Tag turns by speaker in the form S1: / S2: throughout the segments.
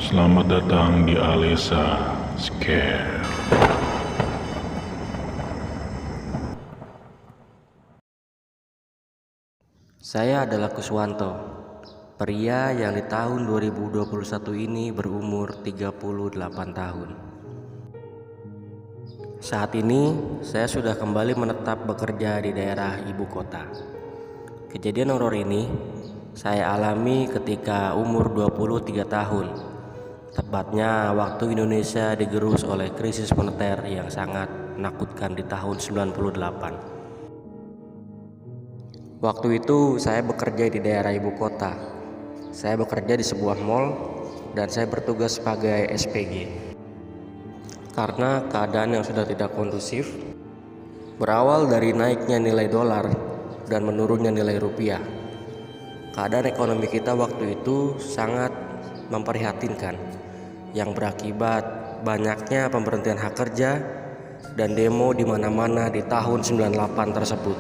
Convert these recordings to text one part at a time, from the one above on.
S1: Selamat datang di Alesa Scare.
S2: Saya adalah Kuswanto, pria yang di tahun 2021 ini berumur 38 tahun. Saat ini, saya sudah kembali menetap bekerja di daerah ibu kota. Kejadian horor ini saya alami ketika umur 23 tahun. Tepatnya waktu Indonesia digerus oleh krisis moneter yang sangat menakutkan di tahun 98. Waktu itu saya bekerja di daerah ibu kota. Saya bekerja di sebuah mall dan saya bertugas sebagai SPG. Karena keadaan yang sudah tidak kondusif, berawal dari naiknya nilai dolar dan menurunnya nilai rupiah. Keadaan ekonomi kita waktu itu sangat memprihatinkan, yang berakibat banyaknya pemberhentian hak kerja dan demo di mana-mana di tahun 98 tersebut.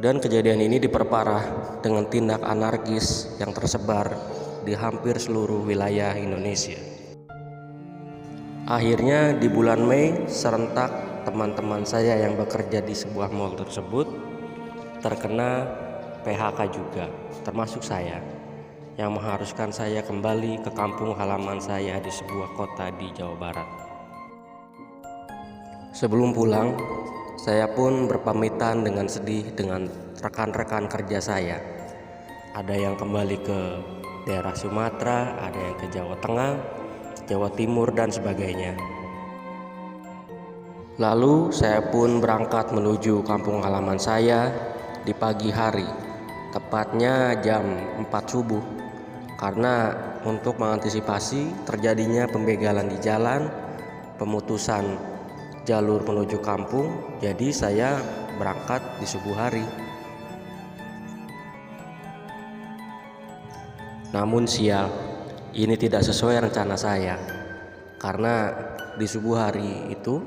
S2: Dan kejadian ini diperparah dengan tindak anarkis yang tersebar di hampir seluruh wilayah Indonesia. Akhirnya di bulan Mei serentak teman-teman saya yang bekerja di sebuah mal tersebut terkena PHK juga, termasuk saya, yang mengharuskan saya kembali ke kampung halaman saya di sebuah kota di Jawa Barat. Sebelum pulang, saya pun berpamitan dengan sedih dengan rekan-rekan kerja saya. Ada yang kembali ke daerah Sumatera, ada yang ke Jawa Tengah, Jawa Timur, dan sebagainya. Lalu saya pun berangkat menuju kampung halaman saya di pagi hari, tepatnya jam 4 subuh. Karena untuk mengantisipasi terjadinya pembegalan di jalan, pemutusan jalur menuju kampung, jadi saya berangkat di subuh hari. Namun sial, ini tidak sesuai rencana saya. Karena di subuh hari itu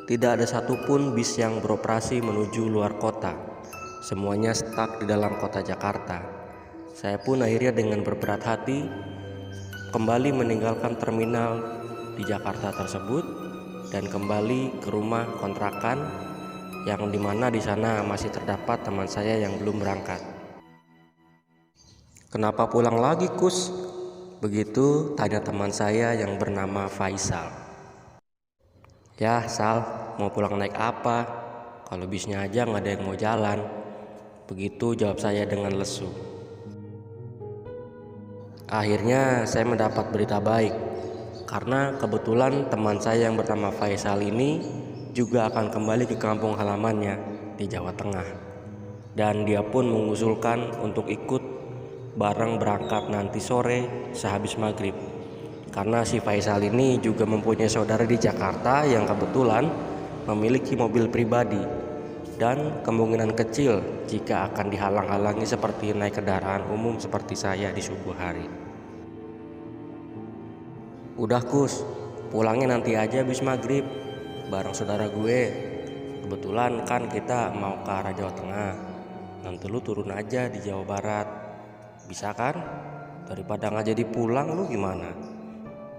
S2: tidak ada satupun bis yang beroperasi menuju luar kota. Semuanya stuck di dalam kota Jakarta. Saya pun akhirnya dengan berberat hati kembali meninggalkan terminal di Jakarta tersebut dan kembali ke rumah kontrakan yang dimana di sana masih terdapat teman saya yang belum berangkat. "Kenapa pulang lagi, Kus?" Begitu tanya teman saya yang bernama Faisal. "Ya Sal, mau pulang naik apa? Kalau bisnya aja nggak ada yang mau jalan." Begitu jawab saya dengan lesu. Akhirnya saya mendapat berita baik, karena kebetulan teman saya yang bernama Faisal ini juga akan kembali ke kampung halamannya di Jawa Tengah. Dan dia pun mengusulkan untuk ikut bareng berangkat nanti sore sehabis maghrib. Karena si Faisal ini juga mempunyai saudara di Jakarta yang kebetulan memiliki mobil pribadi, dan kemungkinan kecil jika akan dihalang-halangi seperti naik kendaraan umum seperti saya di subuh hari. "Udah Kus, pulangnya nanti aja habis maghrib bareng saudara gue. Kebetulan kan kita mau ke arah Jawa Tengah. Nanti lu turun aja di Jawa Barat. Bisa kan? Daripada nggak jadi pulang, lu gimana?"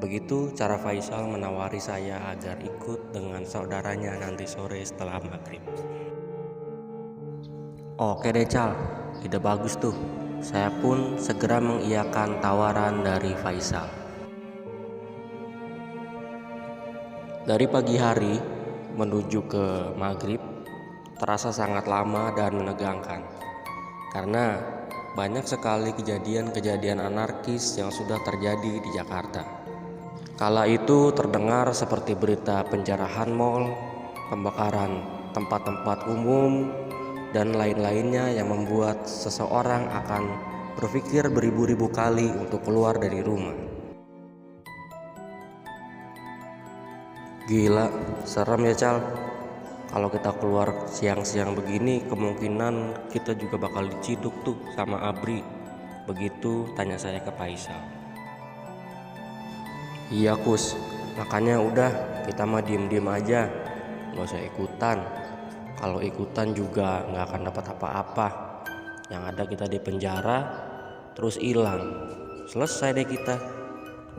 S2: Begitu cara Faisal menawari saya agar ikut dengan saudaranya nanti sore setelah maghrib. "Oke deh Cal, ide bagus tuh." Saya pun segera mengiyakan tawaran dari Faisal. Dari pagi hari menuju ke maghrib terasa sangat lama dan menegangkan, karena banyak sekali kejadian-kejadian anarkis yang sudah terjadi di Jakarta. Kala itu terdengar seperti berita penjarahan mal, pembakaran tempat-tempat umum, dan lain-lainnya yang membuat seseorang akan berpikir beribu-ribu kali untuk keluar dari rumah. Gila, serem ya Cal. Kalau kita keluar siang-siang begini, kemungkinan kita juga bakal diciduk tuh sama ABRI. Begitu tanya saya ke Faisal. "Iya Kus, makanya udah kita mah diem-diem aja, gak usah ikutan. Kalau ikutan juga gak akan dapat apa-apa. Yang ada kita di penjara, terus hilang. Selesai deh kita."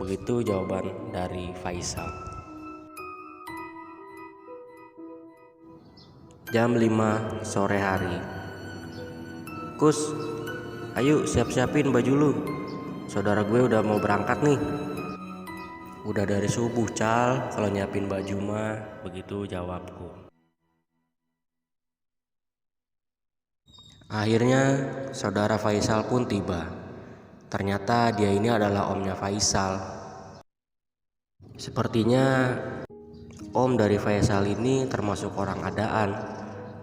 S2: Begitu jawaban dari Faisal. Jam 5 sore hari. Kus, ayo siap-siapin baju lu. Saudara gue udah mau berangkat nih. Udah dari subuh Cal, kalau nyiapin baju mah. Begitu jawabku. Akhirnya saudara Faisal pun tiba. Ternyata dia ini adalah omnya Faisal. Sepertinya om dari Faisal ini termasuk orang adaan,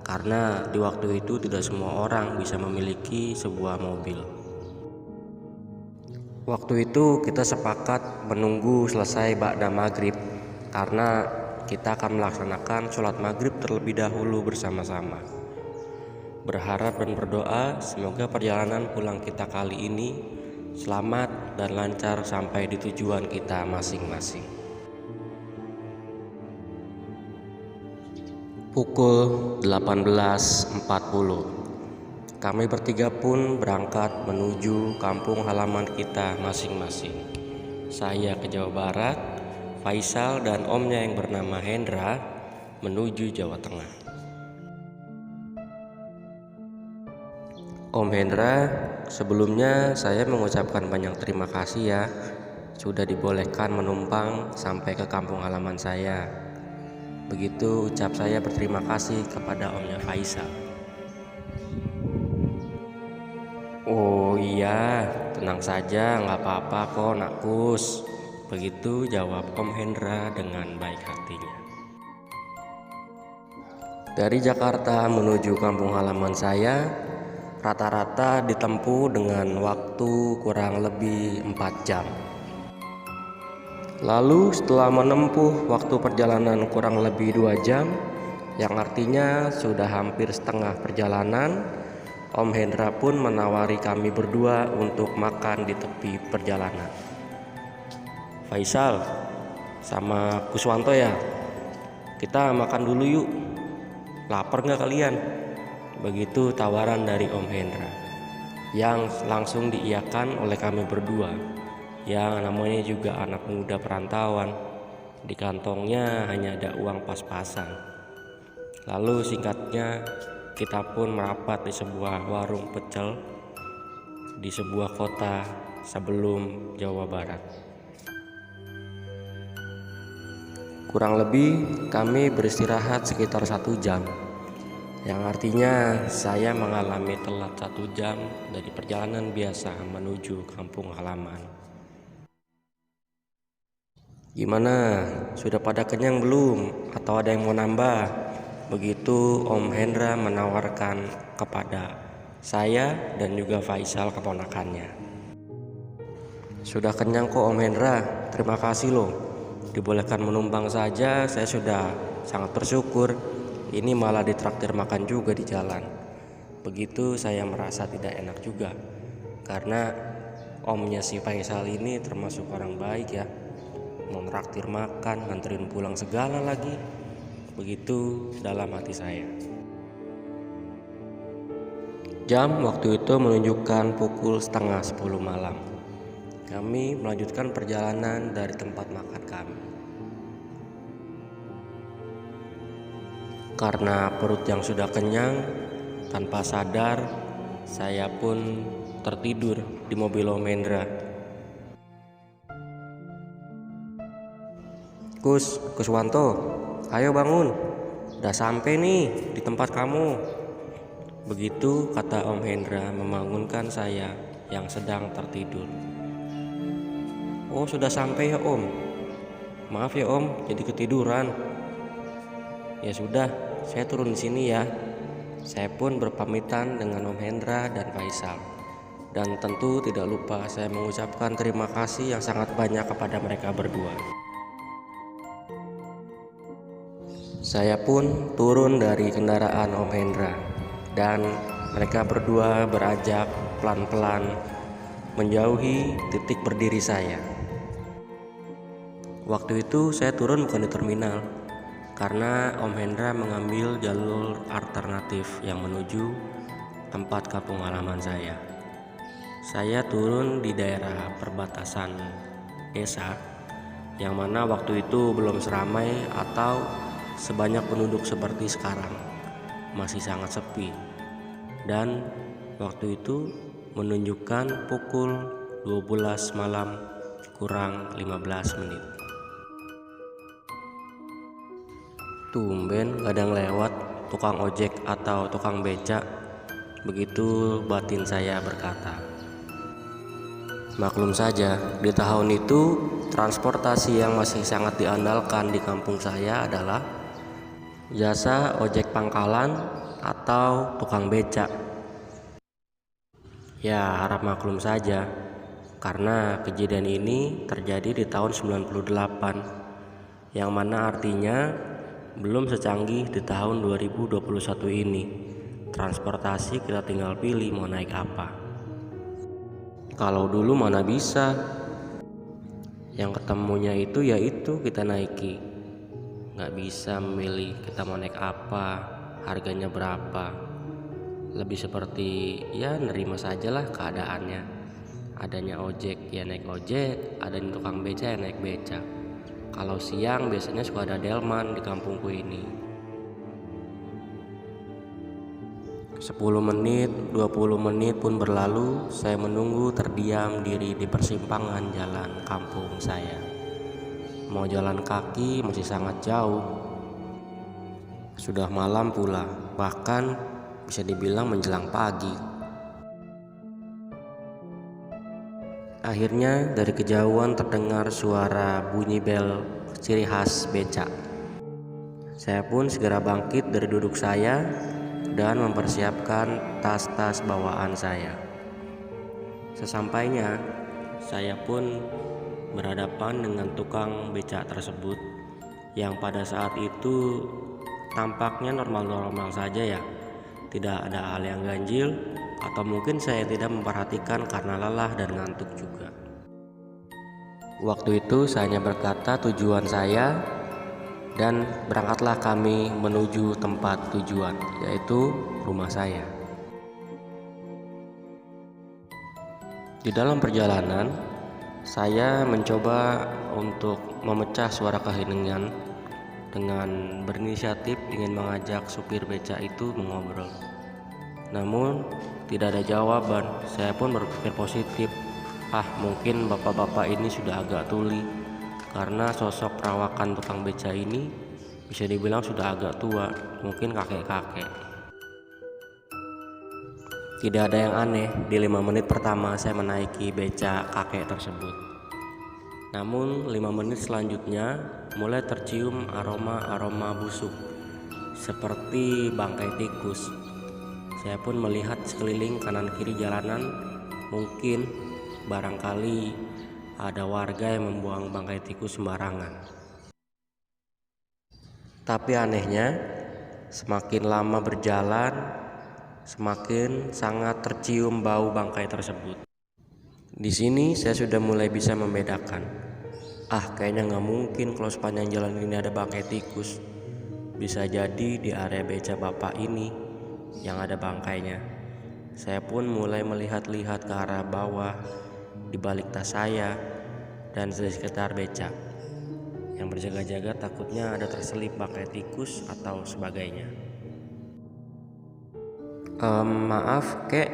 S2: karena di waktu itu tidak semua orang bisa memiliki sebuah mobil. Waktu itu kita sepakat menunggu selesai ba'da maghrib, karena kita akan melaksanakan sholat maghrib terlebih dahulu bersama-sama. Berharap dan berdoa semoga perjalanan pulang kita kali ini selamat dan lancar sampai di tujuan kita masing-masing. Pukul 18.40, kami bertiga pun berangkat menuju kampung halaman kita masing-masing. Saya ke Jawa Barat, Faisal dan omnya yang bernama Hendra menuju Jawa Tengah. Om Hendra, sebelumnya saya mengucapkan banyak terima kasih ya, sudah dibolehkan menumpang sampai ke kampung halaman saya. Begitu ucap saya berterima kasih kepada omnya Faisal. Oh iya, tenang saja, nggak apa-apa kok nak Kus. Begitu jawab Om Hendra dengan baik hatinya. Dari Jakarta menuju kampung halaman saya rata-rata ditempuh dengan waktu kurang lebih 4 jam. Lalu setelah menempuh waktu perjalanan kurang lebih 2 jam, yang artinya sudah hampir setengah perjalanan, Om Hendra pun menawari kami berdua untuk makan di tepi perjalanan. Faisal sama Kuswanto ya, kita makan dulu yuk. Lapar gak kalian? Begitu tawaran dari Om Hendra, yang langsung diiyakan oleh kami berdua, yang namanya juga anak muda perantauan. Di kantongnya hanya ada uang pas-pasan. Lalu singkatnya kita pun merapat di sebuah warung pecel di sebuah kota sebelum Jawa Barat. Kurang lebih kami beristirahat sekitar 1 jam, yang artinya saya mengalami telat 1 jam dari perjalanan biasa menuju kampung halaman. Gimana? Sudah pada kenyang belum? Atau ada yang mau nambah? Begitu Om Hendra menawarkan kepada saya dan juga Faisal keponakannya. Sudah kenyang kok Om Hendra, terima kasih loh. Dibolehkan menumpang saja saya sudah sangat bersyukur. Ini malah ditraktir makan juga di jalan. Begitu saya merasa tidak enak juga, karena omnya si Faisal ini termasuk orang baik ya, mau traktir makan, nganterin pulang segala lagi. Begitu dalam hati saya. Jam waktu itu menunjukkan pukul 9:30 malam. Kami melanjutkan perjalanan dari tempat makan kami. Karena perut yang sudah kenyang, tanpa sadar saya pun tertidur di mobil Om Hendra. Kuswanto, ayo bangun, udah sampai nih di tempat kamu. Begitu kata Om Hendra membangunkan saya yang sedang tertidur. Oh sudah sampai ya Om, maaf ya Om jadi ketiduran. Ya sudah, saya turun di sini ya. Saya pun berpamitan dengan Om Hendra dan Faisal. Dan tentu tidak lupa saya mengucapkan terima kasih yang sangat banyak kepada mereka berdua. Saya pun turun dari kendaraan Om Hendra, dan mereka berdua beranjak pelan-pelan menjauhi titik berdiri saya. Waktu itu saya turun bukan di terminal, karena Om Hendra mengambil jalur alternatif yang menuju tempat kampung halaman saya. Saya turun di daerah perbatasan desa, yang mana waktu itu belum seramai atau sebanyak penduduk seperti sekarang, masih sangat sepi. Dan waktu itu menunjukkan pukul 12 malam kurang 15 menit. Tumben kadang lewat tukang ojek atau tukang becak, begitu batin saya berkata. Maklum saja, di tahun itu transportasi yang masih sangat diandalkan di kampung saya adalah jasa ojek pangkalan atau tukang becak. Ya, harap maklum saja, karena kejadian ini terjadi di tahun 98, yang mana artinya belum secanggih di tahun 2021 ini. Transportasi kita tinggal pilih mau naik apa. Kalau dulu mana bisa, yang ketemunya itu yaitu kita naiki. Nggak bisa memilih kita mau naik apa, harganya berapa. Lebih seperti ya nerima sajalah keadaannya. Adanya ojek ya naik ojek, adanya tukang beca ya naik beca. Kalau siang biasanya suka ada delman di kampungku ini. 10 menit, 20 menit pun berlalu, saya menunggu terdiam diri di persimpangan jalan kampung saya. Mau jalan kaki masih sangat jauh. Sudah malam pula, bahkan bisa dibilang menjelang pagi. Akhirnya dari kejauhan terdengar suara bunyi bel ciri khas becak. Saya pun segera bangkit dari duduk saya dan mempersiapkan tas-tas bawaan saya. Sesampainya, saya pun berhadapan dengan tukang becak tersebut yang pada saat itu tampaknya normal-normal saja ya. Tidak ada hal yang ganjil, atau mungkin saya tidak memperhatikan karena lelah dan ngantuk juga. Waktu itu saya hanya berkata tujuan saya, dan berangkatlah kami menuju tempat tujuan, yaitu rumah saya. Di dalam perjalanan, saya mencoba untuk memecah suara keheningan dengan berinisiatif ingin mengajak supir beca itu mengobrol. Namun tidak ada jawaban. Saya pun berpikir positif, mungkin bapak-bapak ini sudah agak tuli, karena sosok perawakan tukang beca ini bisa dibilang sudah agak tua, mungkin kakek-kakek. Tidak ada yang aneh di 5 menit pertama saya menaiki beca kakek tersebut. Namun 5 menit selanjutnya mulai tercium aroma busuk seperti bangkai tikus. Saya pun melihat sekeliling kanan kiri jalanan, mungkin barangkali ada warga yang membuang bangkai tikus sembarangan. Tapi anehnya, semakin lama berjalan, semakin sangat tercium bau bangkai tersebut. Di sini saya sudah mulai bisa membedakan. Kayaknya nggak mungkin kalau sepanjang jalan ini ada bangkai tikus. Bisa jadi di area beca bapak ini yang ada bangkainya. Saya pun mulai melihat-lihat ke arah bawah, di balik tas saya dan di sekitar beca, yang berjaga-jaga takutnya ada terselip bangkai tikus atau sebagainya. Maaf kek,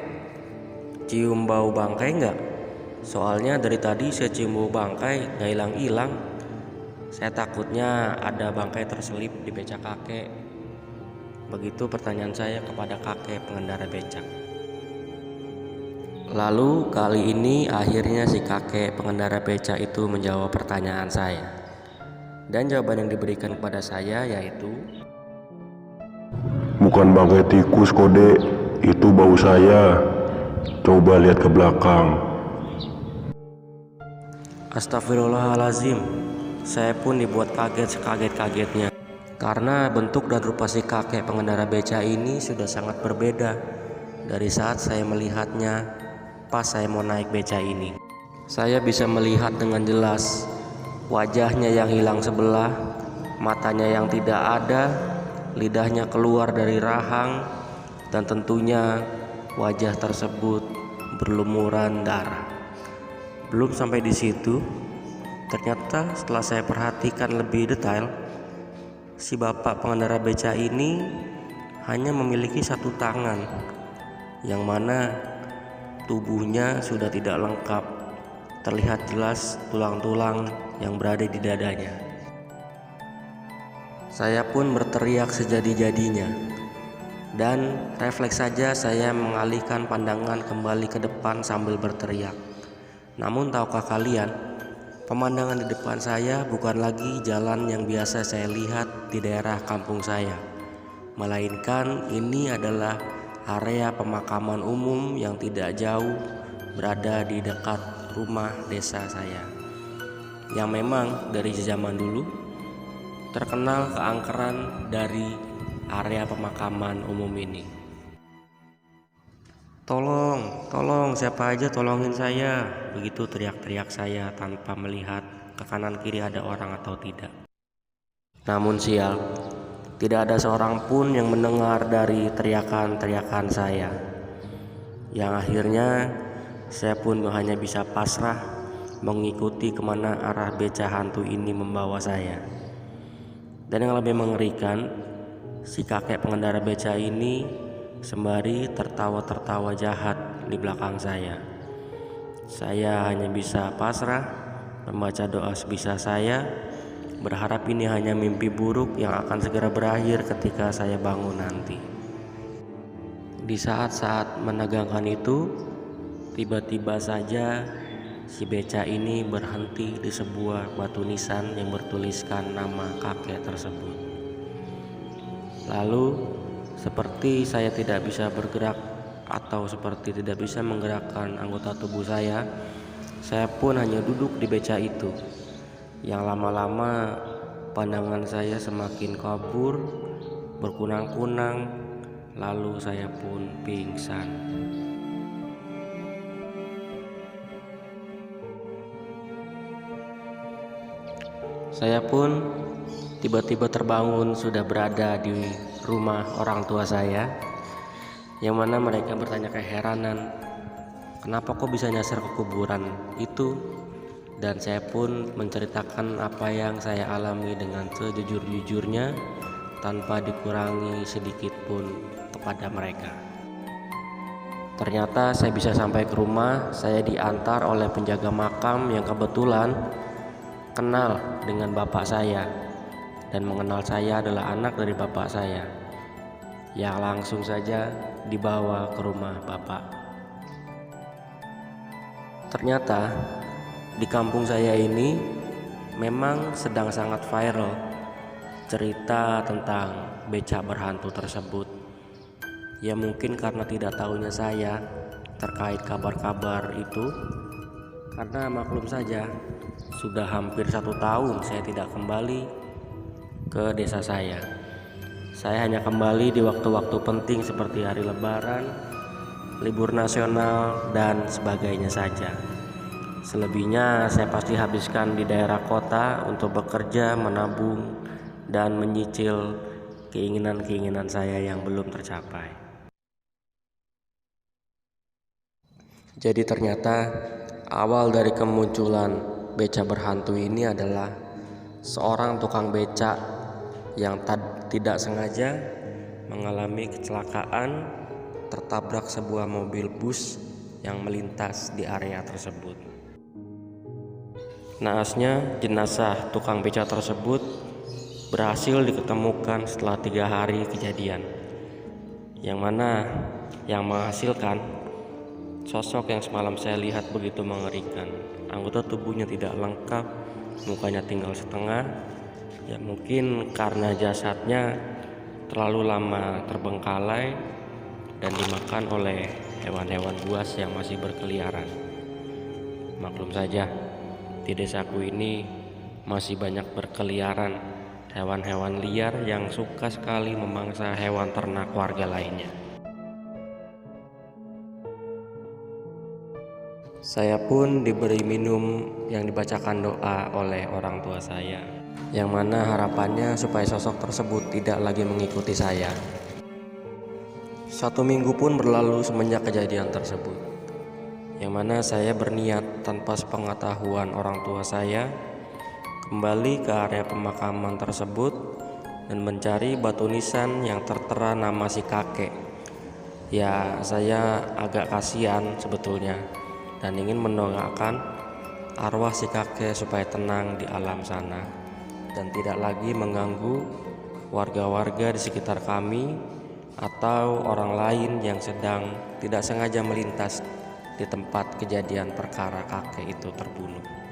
S2: cium bau bangkai nggak? Soalnya dari tadi saya cium bau bangkai nggak hilang-hilang. Saya takutnya ada bangkai terselip di beca kakek. Begitu pertanyaan saya kepada kakek pengendara becak. Lalu kali ini akhirnya si kakek pengendara beca itu menjawab pertanyaan saya. Dan jawaban yang diberikan kepada saya yaitu,
S1: Bukan bangkai tikus kode, itu bau saya. Coba lihat ke belakang.
S2: Astagfirullahalazim. Saya pun dibuat kaget sekaget-kagetnya, karena bentuk dan rupa si kakek pengendara beca ini sudah sangat berbeda dari saat saya melihatnya pas saya mau naik beca ini. Saya bisa melihat dengan jelas wajahnya yang hilang sebelah, matanya yang tidak ada, lidahnya keluar dari rahang, dan tentunya wajah tersebut berlumuran darah. Belum sampai di situ, Ternyata setelah saya perhatikan lebih detail, si bapak pengendara beca ini hanya memiliki satu tangan, yang mana tubuhnya sudah tidak lengkap. Terlihat jelas tulang-tulang yang berada di dadanya. Saya pun berteriak sejadi-jadinya, dan refleks saja saya mengalihkan pandangan kembali ke depan sambil berteriak. Namun tahukah kalian, pemandangan di depan saya bukan lagi jalan yang biasa saya lihat di daerah kampung saya, melainkan ini adalah area pemakaman umum yang tidak jauh berada di dekat rumah desa saya, yang memang dari zaman dulu terkenal keangkeran dari area pemakaman umum ini. Tolong, siapa aja tolongin saya, begitu teriak-teriak saya tanpa melihat ke kanan kiri ada orang atau tidak. Namun sial, tidak ada seorang pun yang mendengar dari teriakan-teriakan saya. Yang akhirnya saya pun hanya bisa pasrah mengikuti kemana arah beca hantu ini membawa saya. Dan yang lebih mengerikan, si kakek pengendara beca ini sembari tertawa-tertawa jahat di belakang saya. Saya hanya bisa pasrah membaca doa sebisa saya, berharap ini hanya mimpi buruk yang akan segera berakhir ketika saya bangun nanti. Di saat-saat menegangkan itu, tiba-tiba saja si beca ini berhenti di sebuah batu nisan yang bertuliskan nama kakek tersebut. Lalu, seperti saya tidak bisa bergerak atau seperti tidak bisa menggerakkan anggota tubuh saya pun hanya duduk di beca itu. Yang lama-lama pandangan saya semakin kabur, berkunang-kunang, lalu saya pun pingsan. Saya pun tiba-tiba terbangun sudah berada di rumah orang tua saya, yang mana mereka bertanya keheranan, kenapa kok bisa nyasar ke kuburan itu? Dan saya pun menceritakan apa yang saya alami dengan sejujur-jujurnya tanpa dikurangi sedikit pun kepada mereka. Ternyata saya bisa sampai ke rumah, saya diantar oleh penjaga makam yang kebetulan kenal dengan bapak saya dan mengenal saya adalah anak dari bapak saya, yang langsung saja dibawa ke rumah bapak. Ternyata di kampung saya ini memang sedang sangat viral cerita tentang beca berhantu tersebut. Ya mungkin karena tidak tahunya saya terkait kabar-kabar itu, karena maklum saja sudah hampir 1 tahun saya tidak kembali ke desa saya. Saya hanya kembali di waktu-waktu penting seperti hari lebaran, libur nasional, dan sebagainya saja. Selebihnya saya pasti habiskan di daerah kota untuk bekerja, menabung, dan menyicil keinginan-keinginan saya yang belum tercapai. Jadi ternyata awal dari kemunculan beca berhantu ini adalah seorang tukang beca yang tidak sengaja mengalami kecelakaan tertabrak sebuah mobil bus yang melintas di area tersebut. Naasnya jenazah tukang beca tersebut berhasil diketemukan setelah 3 hari kejadian, yang mana yang menghasilkan sosok yang semalam saya lihat begitu mengerikan. Anggota tubuhnya tidak lengkap, mukanya tinggal setengah. Ya mungkin karena jasadnya terlalu lama terbengkalai dan dimakan oleh hewan-hewan buas yang masih berkeliaran. Maklum saja, di desaku ini masih banyak berkeliaran hewan-hewan liar yang suka sekali memangsa hewan ternak warga lainnya. Saya pun diberi minum yang dibacakan doa oleh orang tua saya, yang mana harapannya supaya sosok tersebut tidak lagi mengikuti saya. 1 minggu pun berlalu semenjak kejadian tersebut, yang mana saya berniat tanpa sepengetahuan orang tua saya kembali ke area pemakaman tersebut dan mencari batu nisan yang tertera nama si kakek. Ya, saya agak kasihan sebetulnya dan ingin mendoakan arwah si kakek supaya tenang di alam sana dan tidak lagi mengganggu warga-warga di sekitar kami atau orang lain yang sedang tidak sengaja melintas di tempat kejadian perkara kakek itu terbunuh.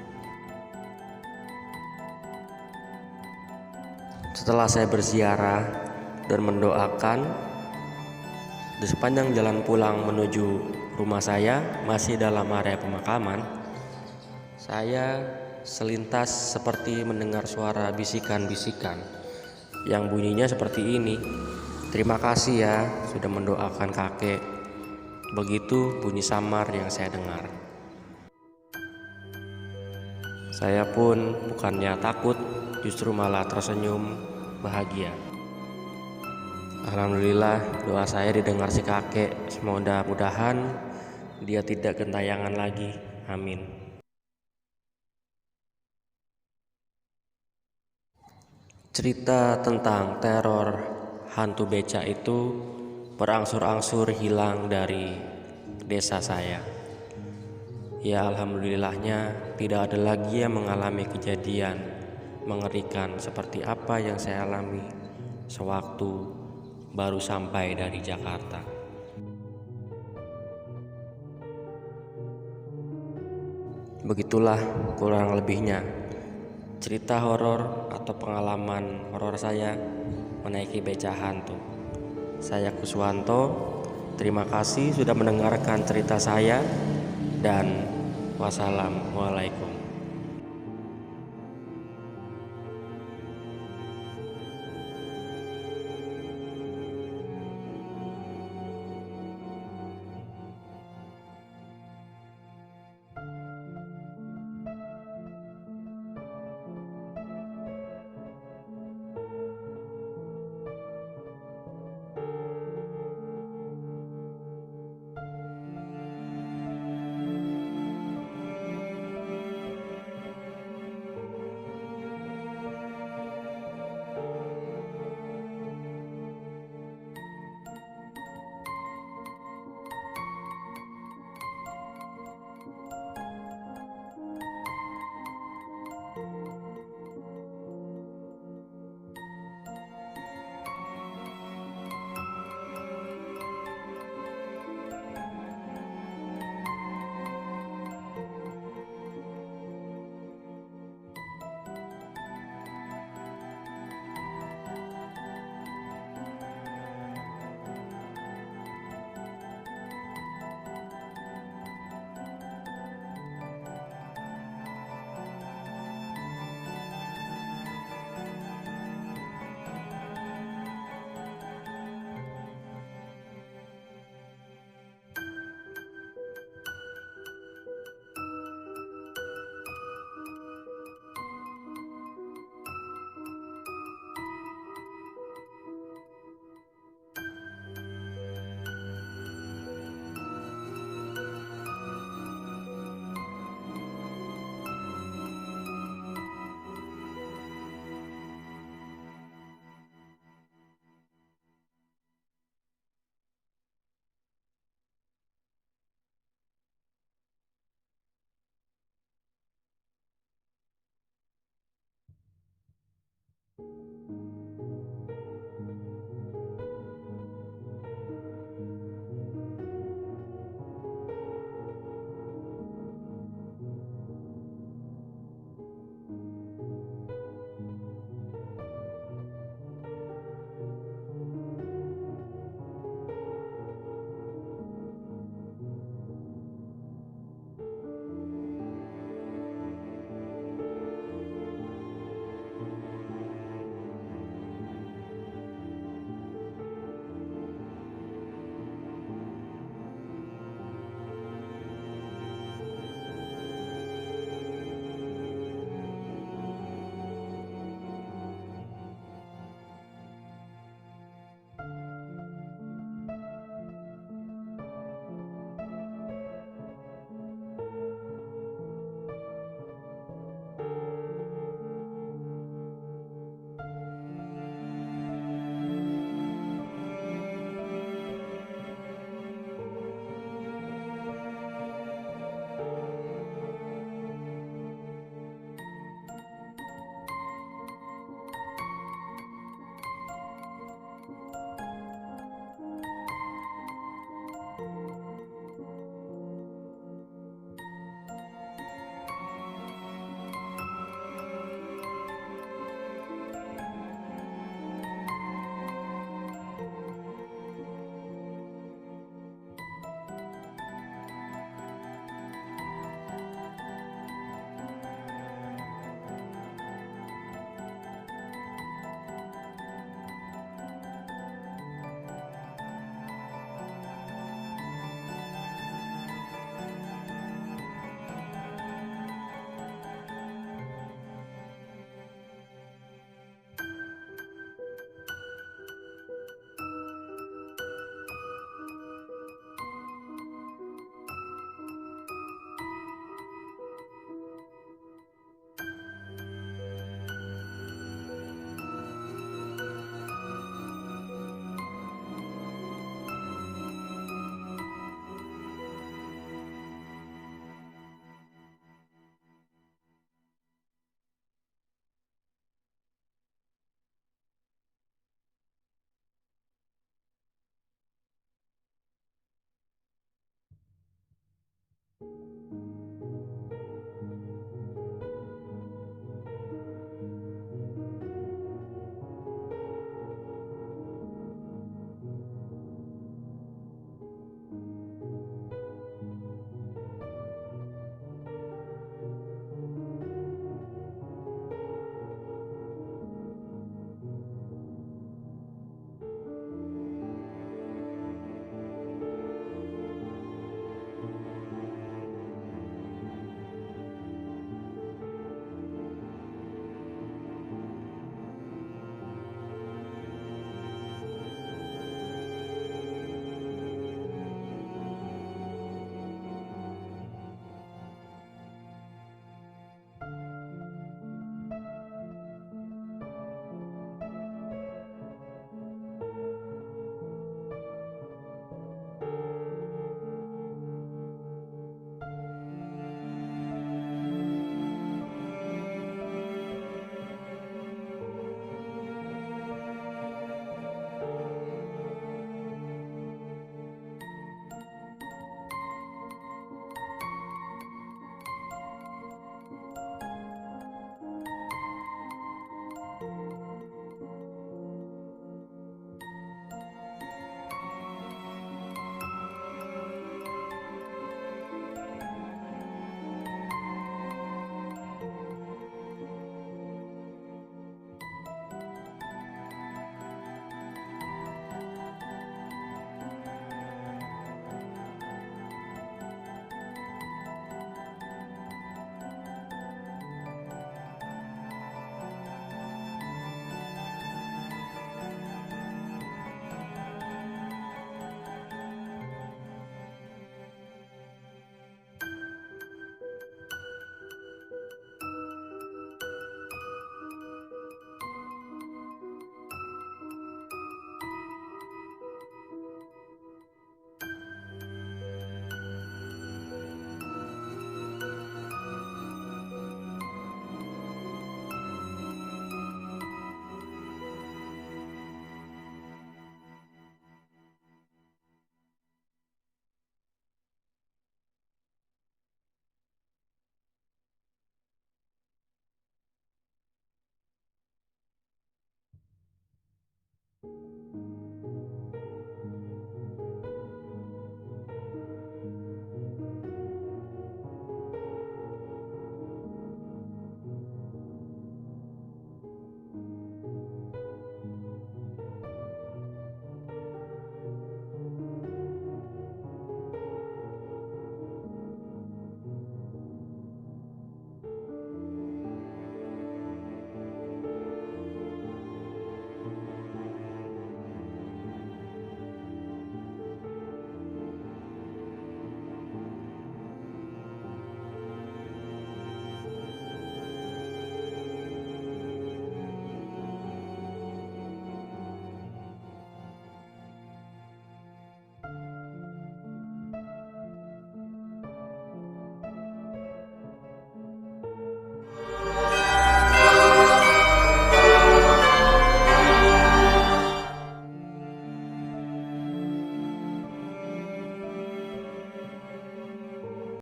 S2: Setelah saya berziarah dan mendoakan, di sepanjang jalan pulang menuju rumah saya, masih dalam area pemakaman, saya selintas seperti mendengar suara bisikan-bisikan yang bunyinya seperti ini. "Terima kasih ya sudah mendoakan kakek." Begitu bunyi samar yang saya dengar. Saya pun bukannya takut, justru malah tersenyum bahagia. Alhamdulillah, doa saya didengar si kakek. Mudah-mudahan dia tidak gentayangan lagi. Amin. Cerita tentang teror hantu beca itu berangsur-angsur hilang dari desa saya. Ya, alhamdulillahnya tidak ada lagi yang mengalami kejadian mengerikan seperti apa yang saya alami sewaktu baru sampai dari Jakarta. Begitulah kurang lebihnya cerita horor atau pengalaman horor saya menaiki beca hantu. Saya Kuswanto, terima kasih sudah mendengarkan cerita saya dan wassalamualaikum.